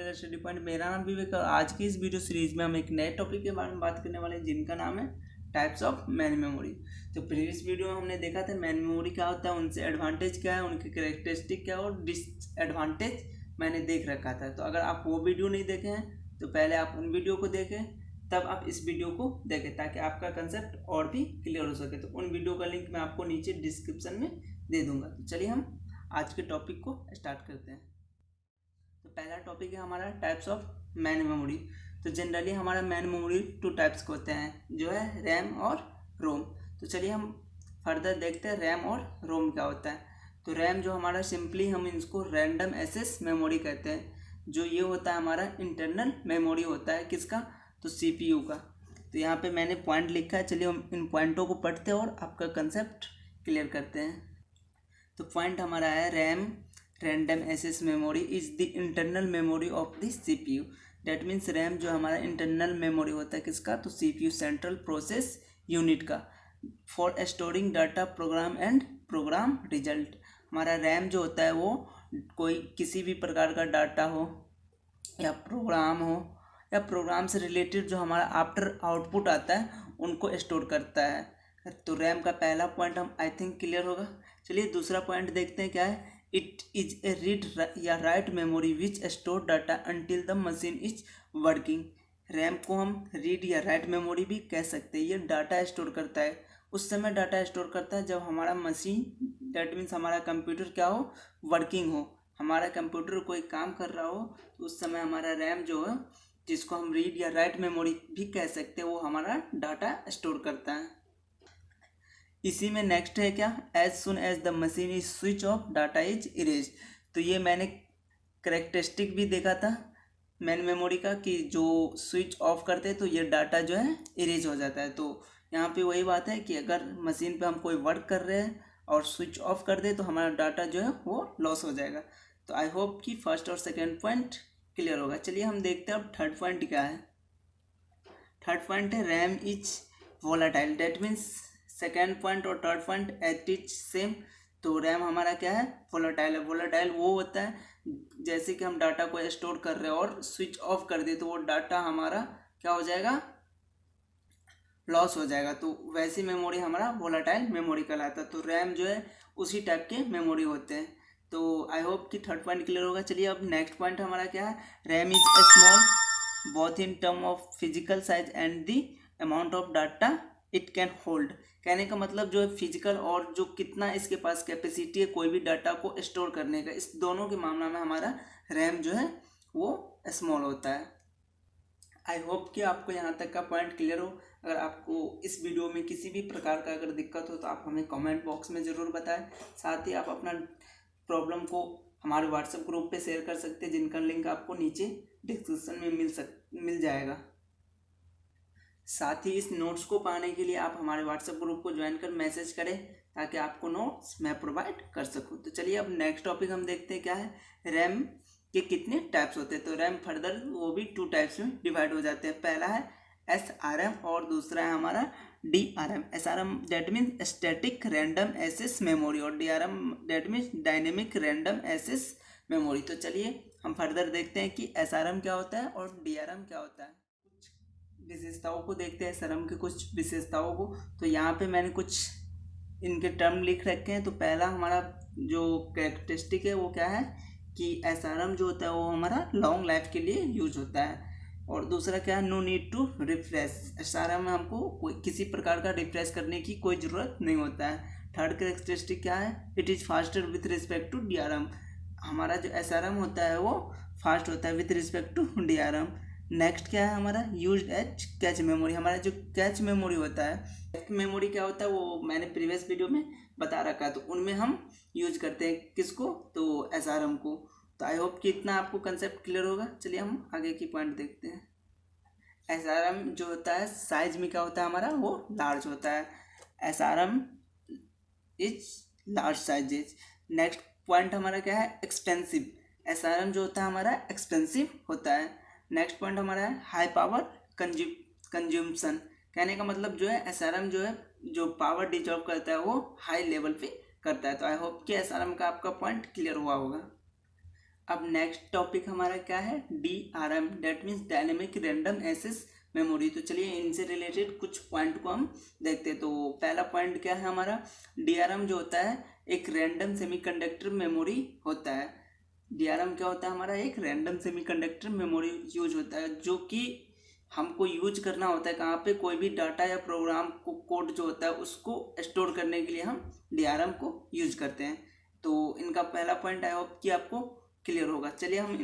का study point. मेरा नाम विवेक और आज की इस वीडियो सीरीज में हम एक नए टॉपिक के बारे में बात करने वाले हैं जिनका नाम है टाइप्स ऑफ मैन मेमोरी। तो प्रीवियस वीडियो में हमने देखा था मैन मेमोरी क्या होता है, उनसे एडवांटेज क्या है, उनकी कैरेक्टरिस्टिक क्या है और डिसएडवांटेज मैंने देख रखा था। तो अगर आप वो वीडियो नहीं देखे हैं तो पहले आप उन वीडियो को देखें, तब आप इस वीडियो को देखें ताकि आपका कंसेप्ट और भी क्लियर हो सके। तो उन वीडियो का लिंक मैं आपको नीचे डिस्क्रिप्शन में दे दूंगा। तो चलिए हम आज के टॉपिक को स्टार्ट करते हैं। तो पहला टॉपिक है हमारा टाइप्स ऑफ मैन मेमोरी। तो जनरली हमारा मैन मेमोरी टू टाइप्स के होते हैं, जो है रैम और रोम। तो चलिए हम फर्दर देखते हैं रैम और रोम क्या होता है। तो रैम जो हमारा सिंपली हम इसको रैंडम एक्सेस मेमोरी कहते हैं, जो ये होता है हमारा इंटरनल मेमोरी होता है किसका, तो सीपीयू का। तो यहाँ पे मैंने पॉइंट लिखा है, चलिए हम इन पॉइंटों को पढ़ते हैं और आपका कंसेप्ट क्लियर करते हैं। तो पॉइंट हमारा है RAM random access memory is the internal memory of the CPU. That means RAM जो हमारा इंटरनल मेमोरी होता है किसका, तो सीपीयू सेंट्रल प्रोसेस यूनिट का, for storing data program and program result. हमारा रैम जो होता है वो कोई किसी भी प्रकार का डाटा हो या प्रोग्राम हो या प्रोग्राम से रिलेटेड जो हमारा आफ्टर आउटपुट आता है उनको स्टोर करता है। तो रैम का पहला पॉइंट हम आई थिंक क्लियर होगा। चलिए दूसरा पॉइंट देखते हैं क्या है। इट इज ए रीड या write memory which store data until the machine is working. RAM को हम रीड या राइट मेमोरी भी कह सकते हैं। ये डाटा स्टोर करता है, उस समय डाटा स्टोर करता है जब हमारा मशीन, दैट मीन्स हमारा कंप्यूटर क्या हो, वर्किंग हो, हमारा कंप्यूटर कोई काम कर रहा हो, तो उस समय हमारा रैम जो है, जिसको हम रीड या राइट मेमोरी भी कह सकते हैं, वो हमारा डाटा स्टोर करता है। इसी में नेक्स्ट है क्या, as soon as the machine is switch off data is erase. तो ये मैंने करेक्टरिस्टिक भी देखा था मैन मेमोरी का कि जो स्विच ऑफ करते हैं तो ये डाटा जो है इरेज हो जाता है। तो यहाँ पे वही बात है कि अगर मशीन पे हम कोई वर्क कर रहे हैं और स्विच ऑफ कर दे तो हमारा डाटा जो है वो लॉस हो जाएगा। तो आई होप कि फर्स्ट और सेकेंड पॉइंट क्लियर होगा। चलिए हम देखते हैं अब थर्ड पॉइंट क्या है। थर्ड पॉइंट है RAM is volatile. That means second point और third point at each same. तो रैम हमारा क्या है, वोलाटाइल है। वोलाटाइल वो होता है जैसे कि हम डाटा को स्टोर कर रहे हैं और स्विच ऑफ कर दे तो वो डाटा हमारा क्या हो जाएगा, लॉस हो जाएगा। तो वैसी मेमोरी हमारा वोलाटाइल मेमोरी कहलाता है। तो रैम जो है उसी टाइप के मेमोरी होते हैं। तो आई होप कि थर्ड पॉइंट क्लियर होगा। चलिए अब नेक्स्ट पॉइंट हमारा क्या है, RAM is a small both in term of physical size and the amount of data it can hold. कहने का मतलब जो है फिजिकल और जो कितना इसके पास कैपेसिटी है कोई भी डाटा को स्टोर करने का, इस दोनों के मामला में हमारा रैम जो है वो स्मॉल होता है। आई होप कि आपको यहाँ तक का पॉइंट क्लियर हो। अगर आपको इस वीडियो में किसी भी प्रकार का अगर दिक्कत हो तो आप हमें कमेंट बॉक्स में ज़रूर बताएं। साथ ही आप अपना प्रॉब्लम को हमारे व्हाट्सएप ग्रुप पे शेयर कर सकते हैं, जिनका लिंक आपको नीचे डिस्क्रिप्शन में मिल जाएगा। साथ ही इस नोट्स को पाने के लिए आप हमारे व्हाट्सएप ग्रुप को ज्वाइन कर मैसेज करें ताकि आपको नोट्स मैं प्रोवाइड कर सकूं। तो चलिए अब नेक्स्ट टॉपिक हम देखते हैं क्या है, रैम के कितने टाइप्स होते हैं। तो रैम फर्दर वो भी टू टाइप्स में डिवाइड हो जाते हैं। पहला है SRM और दूसरा है हमारा DRM। SRM that means static random access memory और DRM that means dynamic random access memory. तो चलिए हम फर्दर देखते हैं कि SRM क्या होता है और DRM क्या होता है। विशेषताओं को देखते हैं, SRM की कुछ विशेषताओं को। तो यहाँ पे मैंने कुछ इनके टर्म लिख रखे हैं। तो पहला हमारा जो कैरेक्टरिस्टिक है वो क्या है कि SRM जो होता है वो हमारा लॉन्ग लाइफ के लिए यूज होता है। और दूसरा क्या है, no need to refresh. SRM में हमको कोई किसी प्रकार का रिफ्रेश करने की कोई ज़रूरत नहीं होता है। थर्ड कैरेक्टरिस्टिक क्या है, it is faster with respect to DRM। हमारा जो SRM होता है वो फास्ट होता है with respect to DRM। Next क्या है हमारा, यूज एज कैच मेमोरी। हमारा जो कैच मेमोरी होता है, कैच मेमोरी क्या होता है वो मैंने प्रीवियस वीडियो में बता रखा है। तो उनमें हम यूज करते हैं किसको, तो SRM को। तो आई होप कि इतना आपको कंसेप्ट क्लियर होगा। चलिए हम आगे की पॉइंट देखते हैं। SRM जो होता है साइज में क्या होता है हमारा, वो लार्ज होता है। SRM is large sizes. Next point हमारा क्या है, एक्सपेंसिव। SRM जो होता है हमारा एक्सपेंसिव होता है। नेक्स्ट पॉइंट हमारा है हाई पावर कंज्यूमसन। कहने का मतलब जो है SRM जो है जो पावर डिजॉल्व करता है वो हाई लेवल पे करता है। तो आई होप कि SRM का आपका पॉइंट क्लियर हुआ होगा। अब नेक्स्ट टॉपिक हमारा क्या है, DRM, that means dynamic random access memory. तो चलिए इनसे रिलेटेड कुछ पॉइंट को हम देखते हैं। तो पहला पॉइंट क्या है हमारा, DRM जो होता है एक रैंडम सेमीकंडक्टर मेमोरी होता है। DRM क्या होता है हमारा, एक रैंडम सेमीकंडक्टर मेमोरी यूज होता है, जो कि हमको यूज करना होता है कहाँ पे, कोई भी डाटा या प्रोग्राम को कोड जो होता है उसको स्टोर करने के लिए हम DRM को यूज करते हैं। तो इनका पहला पॉइंट आई होप कि आपको क्लियर होगा। चलिए हम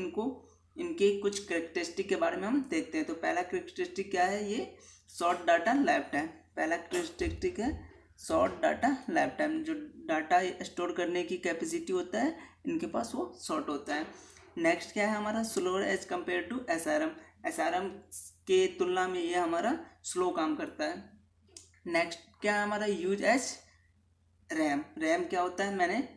इनके कुछ करेक्टरिस्टिक के बारे में हम देखते हैं। तो पहला करेक्टरिस्टिक क्या है, ये शॉर्ट डाटा लाइफ टाइम। पहला करेक्टरिस्टिक है शॉर्ट डाटा लाइफ टाइम। जो डाटा स्टोर करने की कैपेसिटी होता है इनके पास वो शॉर्ट होता है। नेक्स्ट क्या है हमारा, slower as compare to SRM। SRM के तुलना में ये हमारा स्लो काम करता है। नेक्स्ट क्या है हमारा, यूज एज रैम। रैम क्या होता है मैंने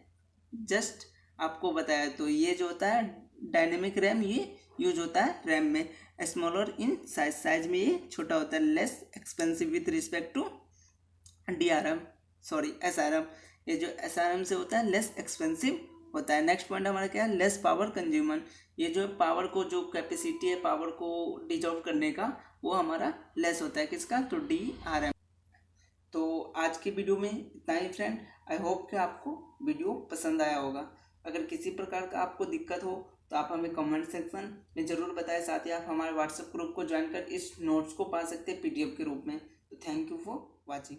जस्ट आपको बताया। तो ये जो होता है डायनेमिक रैम, ये यूज होता है रैम में। स्मॉलर इन साइज, साइज में ये छोटा होता है। Less expensive with respect to SRM। ये जो SRM से होता है लेस एक्सपेंसिव होता है। नेक्स्ट पॉइंट हमारा क्या है, लेस पावर कंज्यूमर। ये जो पावर को, जो कैपेसिटी है पावर को डिजॉल्व करने का, वो हमारा लेस होता है। किसका, तो DRM। तो आज की वीडियो में इतना ही फ्रेंड। आई होप कि आपको वीडियो पसंद आया होगा। अगर किसी प्रकार का आपको दिक्कत हो तो आप हमें कमेंट सेक्शन में ज़रूर बताएं। साथ ही आप हमारे व्हाट्सएप ग्रुप को ज्वाइन कर इस नोट्स को पा सकते हैं PDF के रूप में। तो थैंक यू फॉर वॉचिंग।